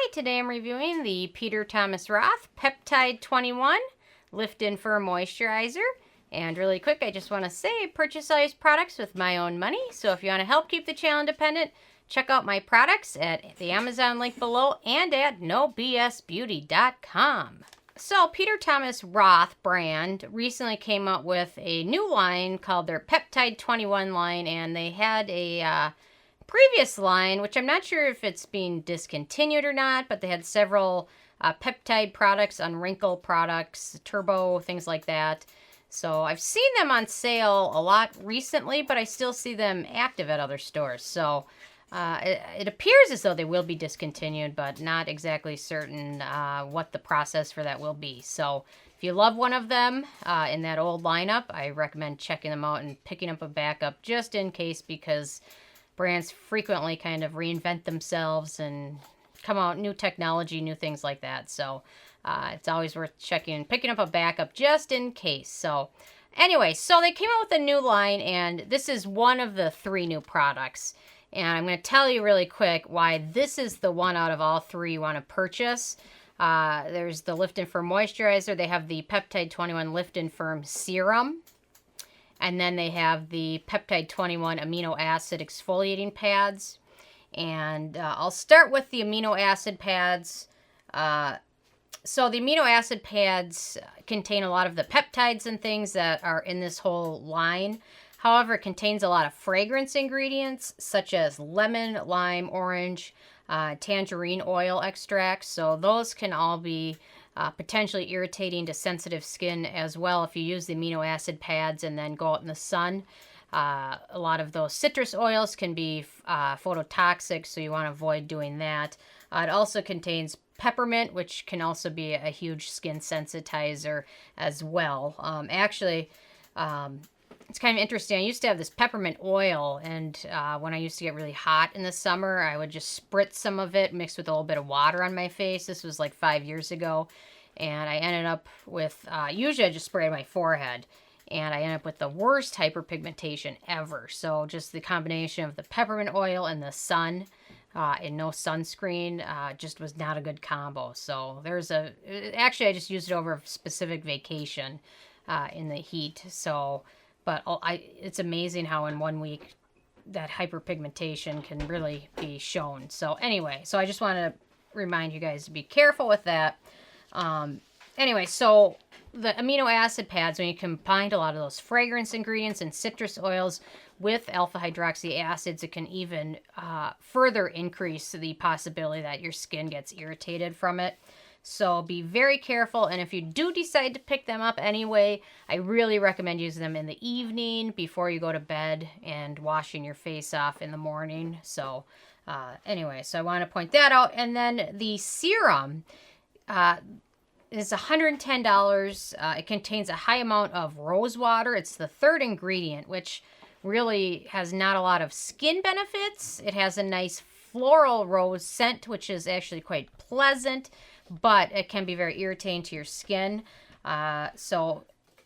Hi, today I'm reviewing the Peter Thomas Roth Peptide 21 Lift and Firm Moisturizer. And really quick, I just want to say I purchase all these products with my own money. So if you want to help keep the channel independent, check out my products at the Amazon link below and at nobsbeauty.com. So Peter Thomas Roth brand recently came out with a new line called their Peptide 21 line, and they had a previous line, which I'm not sure if it's being discontinued or not, but they had several peptide products, unwrinkle products, turbo, things like that. So I've seen them on sale a lot recently, but I still see them active at other stores. So it appears as though they will be discontinued, but not exactly certain what the process for that will be. So if you love one of them in that old lineup, I recommend checking them out and picking up a backup just in case, because brands frequently kind of reinvent themselves and come out new technology, new things like that. So it's always worth checking and picking up a backup just in case. So anyway, so they came out with a new line, and this is one of the 3 new products. And I'm going to tell you really quick why this is the one out of all 3 you want to purchase. There's the Lift and Firm Moisturizer. They have the Peptide 21 Lift and Firm Serum. And then they have the Peptide 21 amino acid exfoliating pads. And I'll start with the amino acid pads. So the amino acid pads contain a lot of the peptides and things that are in this whole line. However, it contains a lot of fragrance ingredients such as lemon, lime, orange, tangerine oil extracts. So those can all be potentially irritating to sensitive skin as well if you use the amino acid pads and then go out in the sun. A lot of those citrus oils can be phototoxic, so you want to avoid doing that. It also contains peppermint, which can also be a huge skin sensitizer as well. It's kind of interesting. I used to have this peppermint oil, and when I used to get really hot in the summer, I would just spritz some of it mixed with a little bit of water on my face. This was like 5 years ago, and I ended up with, usually I just spray on my forehead, and I ended up with the worst hyperpigmentation ever. So just the combination of the peppermint oil and the sun, and no sunscreen, just was not a good combo. So actually I just used it over a specific vacation in the heat. So, but it's amazing how in 1 week that hyperpigmentation can really be shown. So anyway, so I just want to remind you guys to be careful with that. Anyway, so the amino acid pads, when you combine a lot of those fragrance ingredients and citrus oils with alpha hydroxy acids, it can even further increase the possibility that your skin gets irritated from it. So be very careful, and if you do decide to pick them up anyway, I really recommend using them in the evening before you go to bed and washing your face off in the morning. So anyway, so I want to point that out. And then the serum is $110. It contains a high amount of rose water. It's the 3rd ingredient, which really has not a lot of skin benefits. It has a nice floral rose scent, which is actually quite pleasant, but it can be very irritating to your skin. So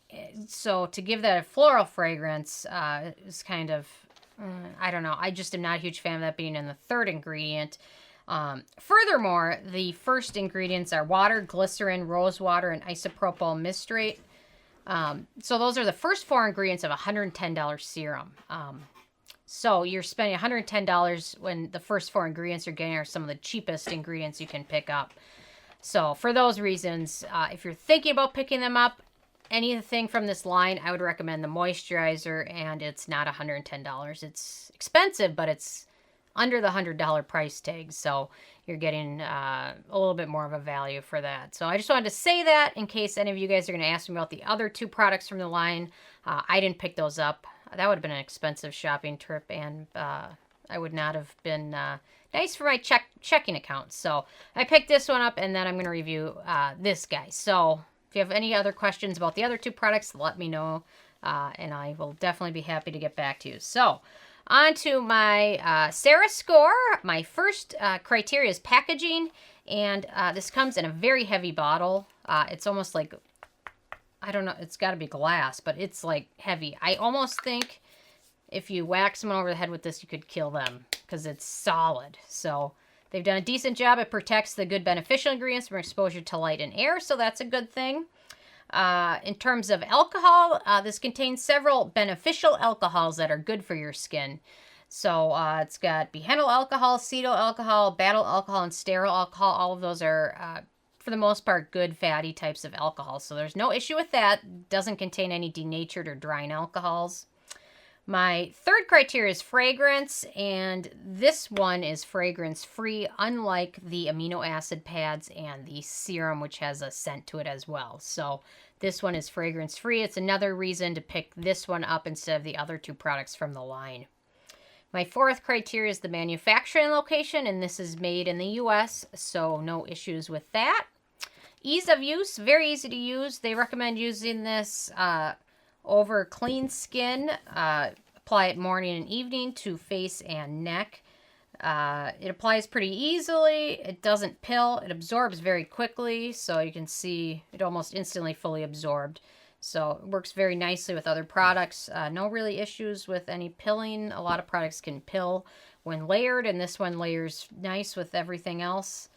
to give that a floral fragrance is kind of, I don't know. I just am not a huge fan of that being in the 3rd ingredient. Furthermore, the first ingredients are water, glycerin, rose water, and isopropyl mistrate. So those are the first 4 ingredients of a $110 serum. So you're spending $110 when the first 4 ingredients you're getting are some of the cheapest ingredients you can pick up. So for those reasons, if you're thinking about picking them up, anything from this line, I would recommend the moisturizer, and it's not $110. It's expensive, but it's under the $100 price tag, so you're getting a little bit more of a value for that. So I just wanted to say that in case any of you guys are going to ask me about the other 2 products from the line. I didn't pick those up. That would have been an expensive shopping trip, and I would not have been nice for my checking account. So I picked this one up, and then I'm going to review this guy. So if you have any other questions about the other 2 products, let me know, and I will definitely be happy to get back to you. So on to my Sarah score. My first criteria is packaging, and this comes in a very heavy bottle. It's almost like, I don't know, it's got to be glass, but it's like heavy. I almost think if you whack someone over the head with this, you could kill them because it's solid. So they've done a decent job. It protects the good beneficial ingredients from exposure to light and air, so that's a good thing. In terms of alcohol, this contains several beneficial alcohols that are good for your skin. So it's got bihenyl alcohol, cetyl alcohol, battle alcohol, and stearyl alcohol. All of those are, for the most part, good fatty types of alcohol. So there's no issue with that. Doesn't contain any denatured or drying alcohols. My third criteria is fragrance, and this one is fragrance-free, unlike the amino acid pads and the serum, which has a scent to it as well. So this one is fragrance-free. It's another reason to pick this one up instead of the other two products from the line. My fourth criteria is the manufacturing location, and this is made in the U.S., so no issues with that. Ease of use, very easy to use. They recommend using this over clean skin. Apply it morning and evening to face and neck. It applies pretty easily. It doesn't pill. It absorbs very quickly, so you can see it almost instantly fully absorbed. So it works very nicely with other products. No really issues with any pilling. A lot of products can pill when layered, and this one layers nice with everything else.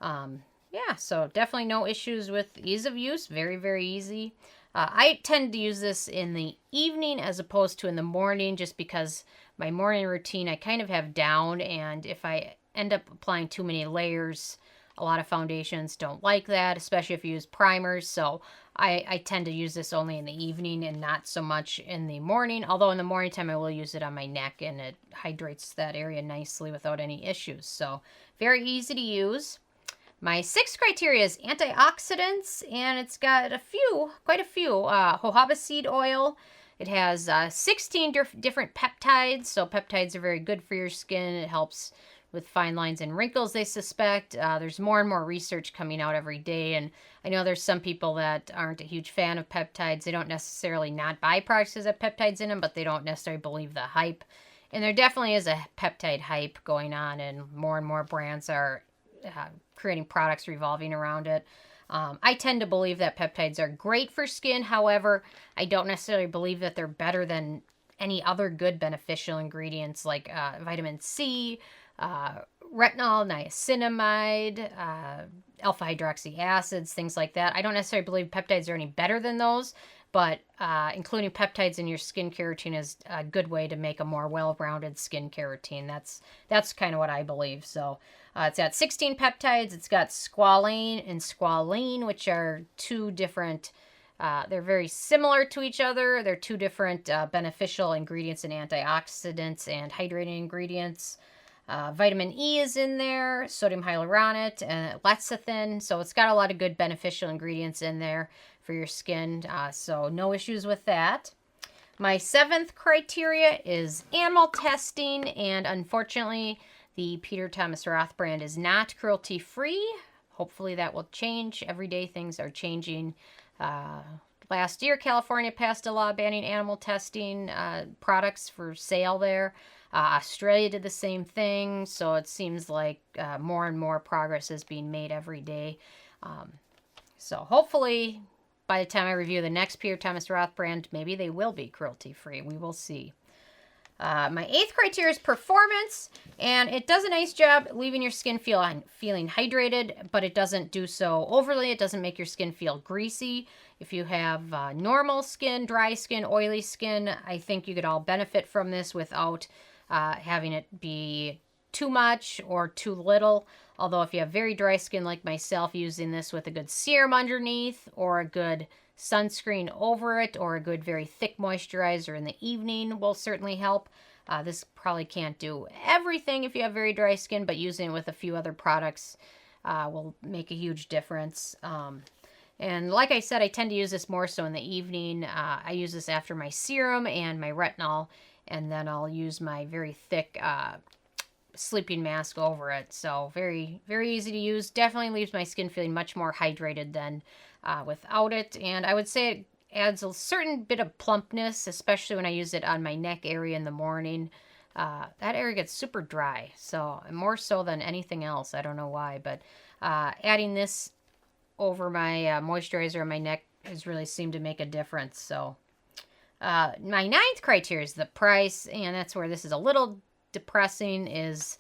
Yeah, so definitely no issues with ease of use. Very, very easy. I tend to use this in the evening as opposed to in the morning, just because my morning routine I kind of have down, and if I end up applying too many layers, a lot of foundations don't like that, especially if you use primers. So I tend to use this only in the evening and not so much in the morning. Although in the morning time I will use it on my neck, and it hydrates that area nicely without any issues. So very easy to use. My sixth criteria is antioxidants, and it's got quite a few. Jojoba seed oil. It has 16 different peptides, so peptides are very good for your skin. It helps with fine lines and wrinkles, they suspect. There's more and more research coming out every day, and I know there's some people that aren't a huge fan of peptides. They don't necessarily not buy products that have peptides in them, but they don't necessarily believe the hype. And there definitely is a peptide hype going on, and more brands are creating products revolving around it. I tend to believe that peptides are great for skin. However, I don't necessarily believe that they're better than any other good beneficial ingredients like vitamin C, retinol, niacinamide, alpha hydroxy acids, things like that. I don't necessarily believe peptides are any better than those, but including peptides in your skincare routine is a good way to make a more well-rounded skincare routine. That's kind of what I believe. So it's got 16 peptides. It's got squalane and squalene, which are two different, they're very similar to each other. They're two different beneficial ingredients and antioxidants and hydrating ingredients. Vitamin E is in there, sodium hyaluronate, and lecithin. So it's got a lot of good beneficial ingredients in there for your skin. So no issues with that. My seventh criteria is animal testing, and unfortunately, the Peter Thomas Roth brand is not cruelty-free. Hopefully that will change. Every day things are changing. Last year, California passed a law banning animal testing products for sale there. Australia did the same thing, so it seems like more and more progress is being made every day. So hopefully, by the time I review the next Peter Thomas Roth brand, maybe they will be cruelty-free. We will see. My eighth criteria is performance, and it does a nice job leaving your skin feeling hydrated, but it doesn't do so overly. It doesn't make your skin feel greasy. If you have normal skin, dry skin, oily skin, I think you could all benefit from this without having it be too much or too little. Although if you have very dry skin like myself, using this with a good serum underneath or a good sunscreen over it or a good very thick moisturizer in the evening will certainly help. This probably can't do everything if you have very dry skin, but using it with a few other products will make a huge difference. And like I said, I tend to use this more so in the evening. I use this after my serum and my retinol, and then I'll use my very thick sleeping mask over it. So very, very easy to use. Definitely leaves my skin feeling much more hydrated than without it. And I would say it adds a certain bit of plumpness, especially when I use it on my neck area in the morning. That area gets super dry, so more so than anything else. I don't know why, but adding this over my moisturizer on my neck has really seemed to make a difference. So my ninth criteria is the price, and that's where this is a little depressing, is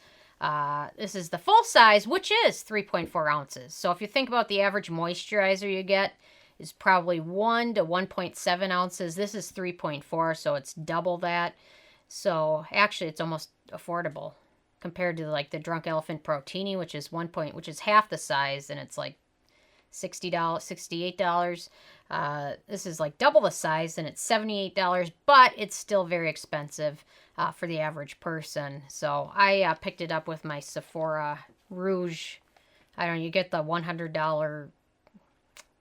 This is the full size, which is 3.4 ounces. So if you think about the average moisturizer you get is probably 1 to 1.7 ounces. This is 3.4, so it's double that. So actually, it's almost affordable compared to like the Drunk Elephant Protini, which is which is half the size, and it's like $60, $68. This is like double the size, and it's $78, but it's still very expensive for the average person. So I picked it up with my Sephora Rouge. I don't know, you get the $100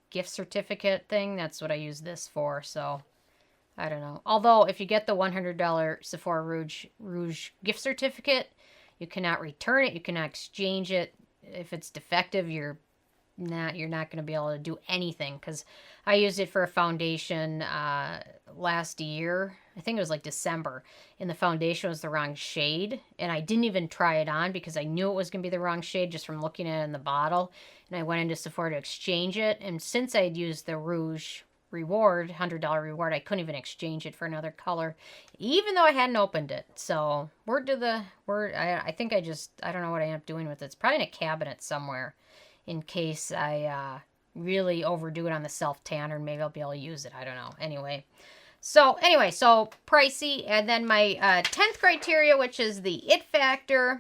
gift certificate thing. That's what I use this for, so I don't know. Although, if you get the $100 Sephora Rouge gift certificate, you cannot return it. You cannot exchange it. If it's defective, you're not going to be able to do anything. Because I used it for a foundation last year. I think it was like December. And the foundation was the wrong shade. And I didn't even try it on because I knew it was going to be the wrong shade just from looking at it in the bottle. And I went into Sephora to exchange it. And since I had used the Rouge reward, $100 reward, I couldn't even exchange it for another color, even though I hadn't opened it. So I think I don't know what I end up doing with it. It's probably in a cabinet somewhere in case I really overdo it on the self tanner, and maybe I'll be able to use it. I don't know. So pricey. And then my 10th criteria, which is the it factor.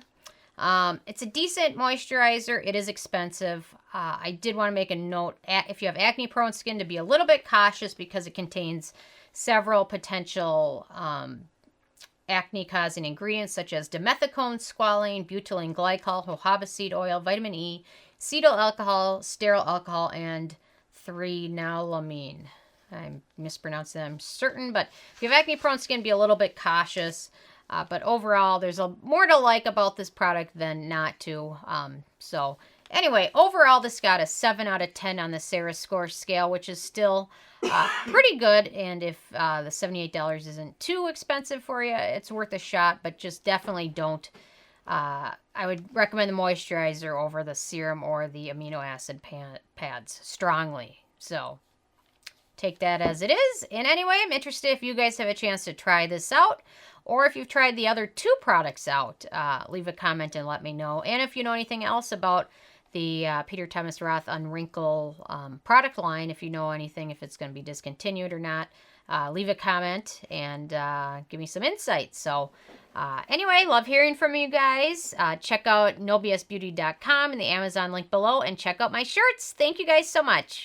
It's a decent moisturizer. It is expensive. I did want to make a note, if you have acne-prone skin, to be a little bit cautious because it contains several potential acne-causing ingredients such as dimethicone, squalane, butylene glycol, jojoba seed oil, vitamin E, cetyl alcohol, stearyl alcohol, and 3-naloxone. I'm mispronouncing that, I'm certain, but if you have acne-prone skin, be a little bit cautious. But overall, there's more to like about this product than not to. So anyway, overall, this got a 7 out of 10 on the Sarah Score scale, which is still pretty good. And if the $78 isn't too expensive for you, it's worth a shot. But just definitely don't. I would recommend the moisturizer over the serum or the amino acid pads strongly. So take that as it is. And anyway, I'm interested if you guys have a chance to try this out, or if you've tried the other 2 products out. Leave a comment and let me know. And if you know anything else about the Peter Thomas Roth Unwrinkle product line, if you know anything, if it's going to be discontinued or not, leave a comment and give me some insights. So anyway, love hearing from you guys. Check out nobsbeauty.com and the Amazon link below, and check out my shirts. Thank you guys so much.